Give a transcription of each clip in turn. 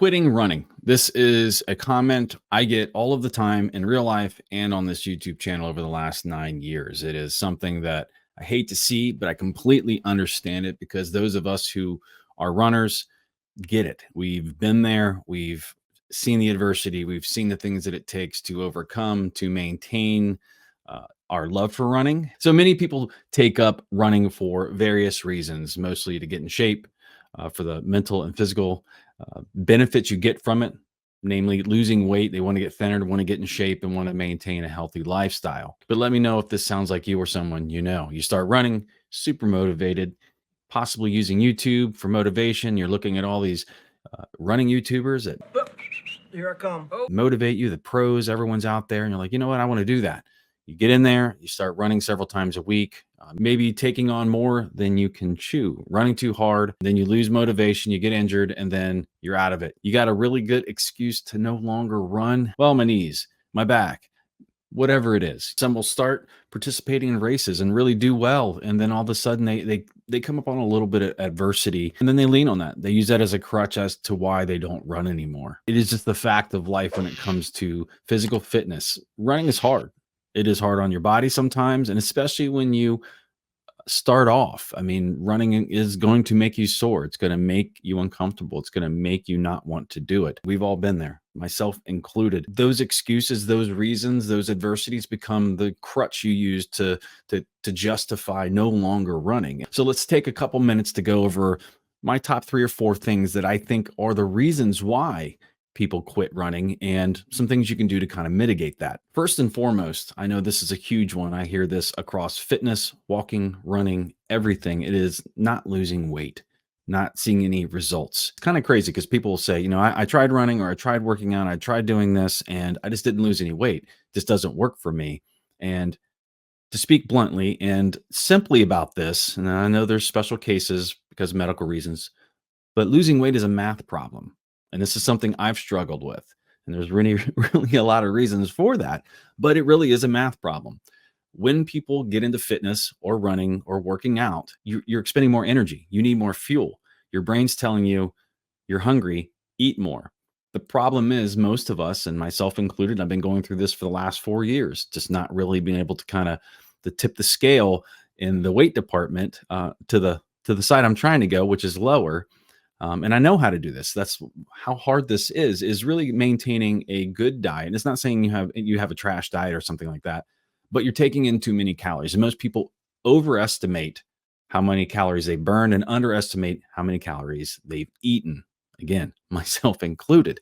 Quitting running. This is a comment I get all of the time in real life and on this YouTube channel over the last 9 years. It is something that I hate to see, but I completely understand it because those of us who are runners get it. We've been there. We've seen the adversity. We've seen the things that it takes to overcome, to maintain our love for running. So many people take up running for various reasons, mostly to get in shape, for the mental and physical benefits you get from it, namely losing weight. They want to get thinner, want to get in shape, and want to maintain a healthy lifestyle. But let me know if this sounds like you or someone you know. You start running, super motivated, possibly using YouTube for motivation. You're looking at all these running YouTubers that Here I come. motivate you, the pros, everyone's out there, and you're like, you know what, I want to do that. You get in there, you start running several times a week, maybe taking on more than you can chew, running too hard, then you lose motivation, you get injured, and then you're out of it. You got a really good excuse to no longer run. Well, my knees, my back, whatever it is. Some will start participating in races and really do well, and then all of a sudden they come up on a little bit of adversity, and then they lean on that. They use that as a crutch as to why they don't run anymore. It is just the fact of life when it comes to physical fitness. Running is hard. It is hard on your body sometimes, and especially when you start off. I mean, running is going to make you sore. It's going to make you uncomfortable. It's going to make you not want to do it. We've all been there, myself included. Those excuses, those reasons, those adversities become the crutch you use to justify no longer running. So let's take a couple minutes to go over my top 3 or 4 things that I think are the reasons why people quit running and some things you can do to kind of mitigate that. First and foremost, I know this is a huge one. I hear this across fitness, walking, running, everything. It is not losing weight, not seeing any results. It's kind of crazy because people will say, you know, I tried running or I tried working out, I tried doing this and I just didn't lose any weight. This doesn't work for me. And to speak bluntly and simply about this, and I know there's special cases because of medical reasons, but losing weight is a math problem. And this is something I've struggled with. And there's really, really a lot of reasons for that, but it really is a math problem. When people get into fitness or running or working out, you're expending more energy. You need more fuel. Your brain's telling you you're hungry, eat more. The problem is most of us, and myself included, I've been going through this for the last 4 years, just not really being able to kind of to tip the scale in the weight department to the side I'm trying to go, which is lower. And I know how to do this. That's how hard this is really maintaining a good diet. And it's not saying you have a trash diet or something like that, but you're taking in too many calories. And most people overestimate how many calories they burn and underestimate how many calories they've eaten. Again, myself included.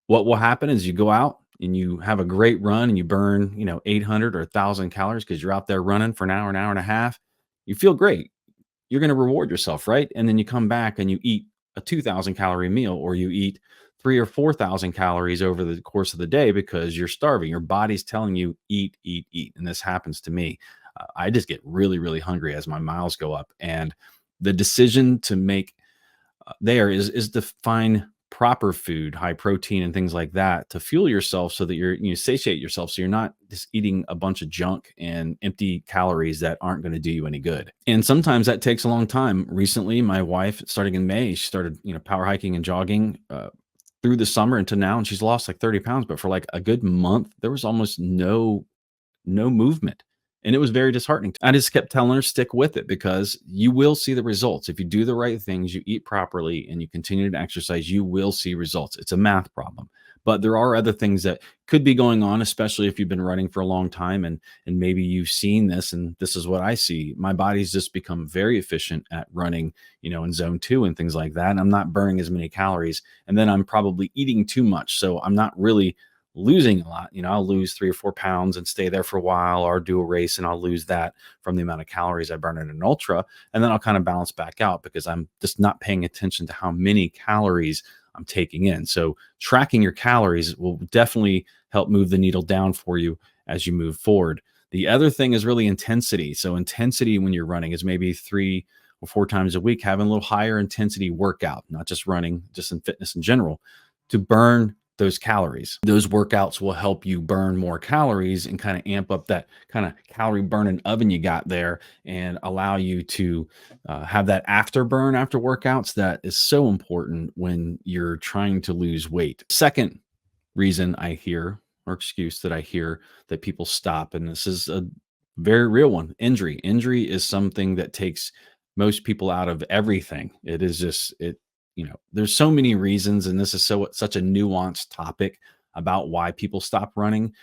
What will happen is you go out and you have a great run and you burn, 800 or 1,000 calories because you're out there running for an hour and a half. You feel great. You're going to reward yourself, right? And then you come back and you eat a 2,000 calorie meal, or you eat 3 or 4,000 calories over the course of the day because you're starving. Your body's telling you eat, eat, eat. And this happens to me. I just get really, really hungry as my miles go up. And the decision to make there is to find proper food, high protein and things like that to fuel yourself so that you satiate yourself. So you're not just eating a bunch of junk and empty calories that aren't going to do you any good. And sometimes that takes a long time. Recently, my wife, starting in May, she started, power hiking and jogging through the summer until now, and she's lost like 30 pounds. But for like a good month, there was almost no movement. And it was very disheartening. I just kept telling her, stick with it because you will see the results. If you do the right things, you eat properly, and you continue to exercise, you will see results. It's a math problem. But there are other things that could be going on, especially if you've been running for a long time and maybe you've seen this, and this is what I see. My body's just become very efficient at running, in zone 2 and things like that. And I'm not burning as many calories. And then I'm probably eating too much. So I'm not really losing a lot. I'll lose 3 or 4 pounds and stay there for a while, or do a race and I'll lose that from the amount of calories I burn in an ultra. And then I'll kind of balance back out because I'm just not paying attention to how many calories I'm taking in. So tracking your calories will definitely help move the needle down for you as you move forward. The other thing is really intensity. So intensity when you're running is maybe 3 or 4 times a week, having a little higher intensity workout, not just running, just in fitness in general, to burn those calories. Those workouts will help you burn more calories and kind of amp up that kind of calorie burning oven you got there and allow you to have that afterburn after workouts that is so important when you're trying to lose weight. Second reason I hear or excuse that I hear that people stop, and this is a very real one, injury. Injury is something that takes most people out of everything. It is just there's so many reasons, and this is such a nuanced topic about why people stop running.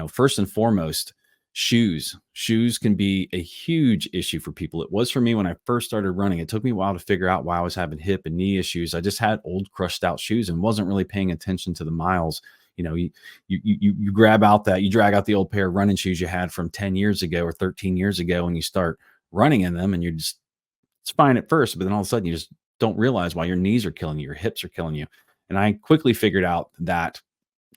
First and foremost, shoes. Shoes can be a huge issue for people. It was for me when I first started running. It took me a while to figure out why I was having hip and knee issues. I just had old crushed out shoes and wasn't really paying attention to the miles. You grab out that, you drag out the old pair of running shoes you had from 10 years ago or 13 years ago, and you start running in them, and it's fine at first, but then all of a sudden you just don't realize why your knees are killing you, your hips are killing you. And I quickly figured out that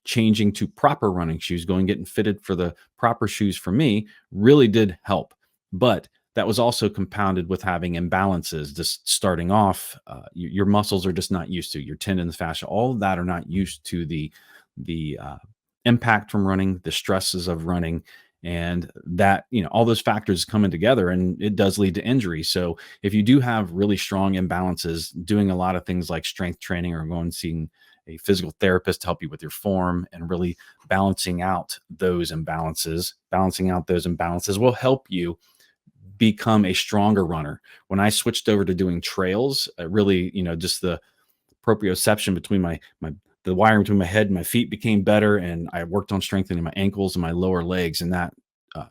changing to proper running shoes, getting fitted for the proper shoes for me really did help. But that was also compounded with having imbalances. Just starting off, your muscles are just not used to your tendons, fascia, all of that are not used to the impact from running, the stresses of running, and that all those factors coming together, and it does lead to injury. So if you do have really strong imbalances, doing a lot of things like strength training or going and seeing a physical therapist to help you with your form and really balancing out those imbalances will help you become a stronger runner. When I switched over to doing trails, really, just the proprioception between the wiring between my head and my feet became better, and I worked on strengthening my ankles and my lower legs, and that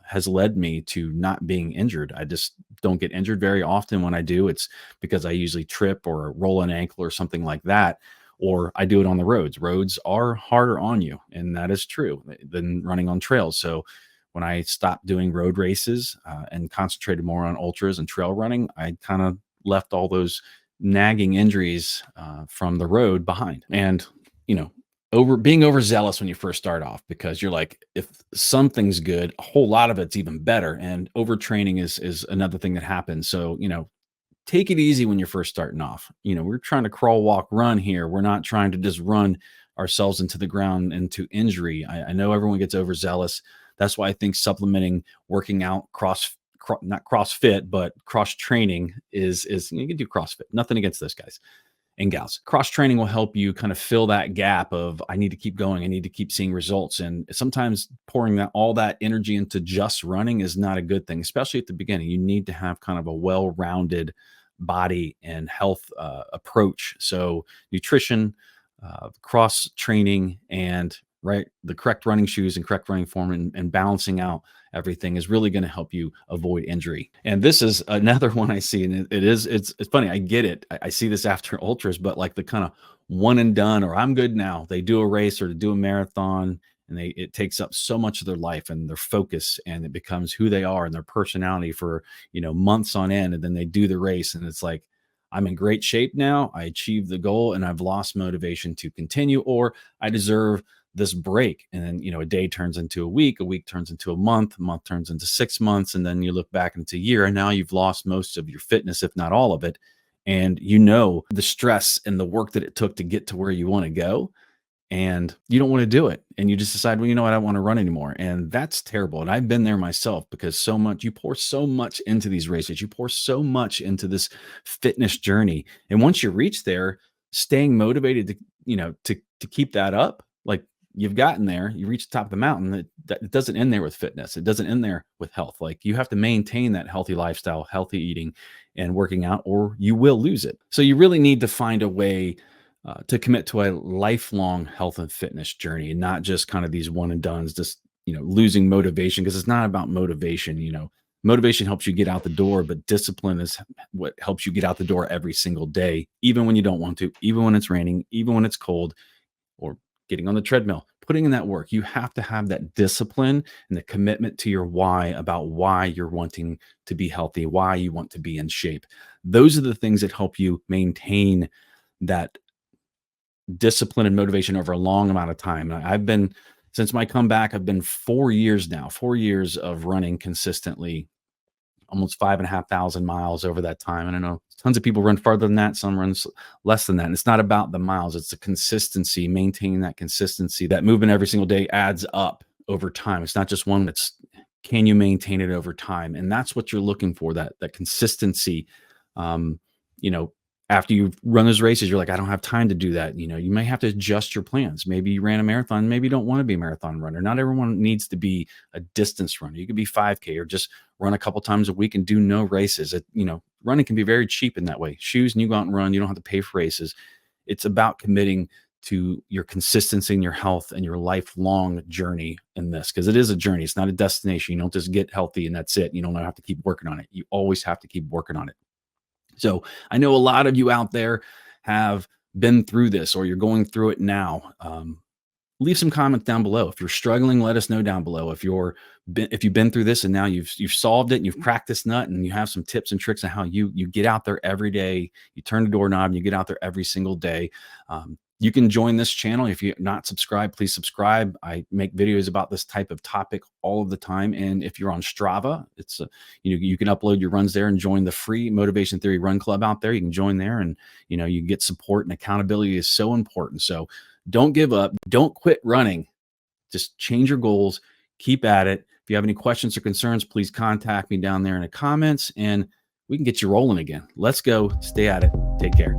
has led me to not being injured. I just don't get injured very often. When I do, it's because I usually trip or roll an ankle or something like that, or I do it on the roads. Roads are harder on you, and that is true, than running on trails. So when I stopped doing road races and concentrated more on ultras and trail running, I kind of left all those nagging injuries from the road behind. And being overzealous when you first start off, because you're like, if something's good, a whole lot of it's even better. And overtraining is another thing that happens. So, take it easy when you're first starting off. We're trying to crawl, walk, run here. We're not trying to just run ourselves into the ground, into injury. I know everyone gets overzealous. That's why I think supplementing working out, not CrossFit, but cross training is you can do CrossFit. Nothing against those guys and gals. Cross training will help you kind of fill that gap of, I need to keep going. I need to keep seeing results. And sometimes pouring all that energy into just running is not a good thing, especially at the beginning. You need to have kind of a well-rounded body and health approach. So nutrition, cross training, and the correct running shoes and correct running form, and balancing out everything is really going to help you avoid injury. And this is another one I see, and it's funny. I get it. I see this after ultras, but like the kind of one and done, or I'm good now. They do a race or to do a marathon, and it takes up so much of their life and their focus, and it becomes who they are and their personality for months on end. And then they do the race, and it's like, I'm in great shape now. I achieved the goal, and I've lost motivation to continue, or I deserve this break. And then a day turns into a week turns into a month turns into 6 months, and then you look back into a year, and now you've lost most of your fitness, if not all of it. And the stress and the work that it took to get to where you want to go, and you don't want to do it, and you just decide, well, I don't want to run anymore. And that's terrible. And I've been there myself, because you pour so much into these races, you pour so much into this fitness journey, and once you reach there, staying motivated to keep that up, like, you've gotten there, you reach the top of the mountain. That it doesn't end there with fitness. It doesn't end there with health. Like, you have to maintain that healthy lifestyle, healthy eating, and working out, or you will lose it. So you really need to find a way to commit to a lifelong health and fitness journey, and not just kind of these one and dones, just, losing motivation, because it's not about motivation. Motivation helps you get out the door, but discipline is what helps you get out the door every single day, even when you don't want to, even when it's raining, even when it's cold, or getting on the treadmill, putting in that work. You have to have that discipline and the commitment to your why, about why you're wanting to be healthy, why you want to be in shape. Those are the things that help you maintain that discipline and motivation over a long amount of time. Since my comeback, I've been 4 years now, 4 years of running consistently almost 5,500 miles over that time. And I know tons of people run farther than that. Some run less than that. And it's not about the miles. It's the consistency, maintaining that consistency. That movement every single day adds up over time. It's not just one that's, can you maintain it over time? And that's what you're looking for, that consistency. You know, after you run those races, you're like, I don't have time to do that. You know, you may have to adjust your plans. Maybe you ran a marathon, maybe you don't want to be a marathon runner. Not everyone needs to be a distance runner. You could be 5K or just run a couple times a week and do no races. You know, running can be very cheap in that way. Shoes and you go out and run, you don't have to pay for races. It's about committing to your consistency and your health and your lifelong journey in this, because it is a journey. It's not a destination. You don't just get healthy and that's it. You don't have to keep working on it. You always have to keep working on it. So I know a lot of you out there have been through this, or you're going through it now. Leave some comments down below. If you're struggling, let us know down below. If you've been through this and now you've solved it and you've cracked this nut and you have some tips and tricks on how you get out there every day, you turn the doorknob and you get out there every single day. You can join this channel. If you're not subscribed, please subscribe. I make videos about this type of topic all of the time. And if you're on Strava, it's you can upload your runs there and join the free Motivation Theory Run Club out there. You can join there, and you get support, and accountability is so important. So don't give up. Don't quit running. Just change your goals. Keep at it. If you have any questions or concerns, please contact me down there in the comments, and we can get you rolling again. Let's go. Stay at it. Take care.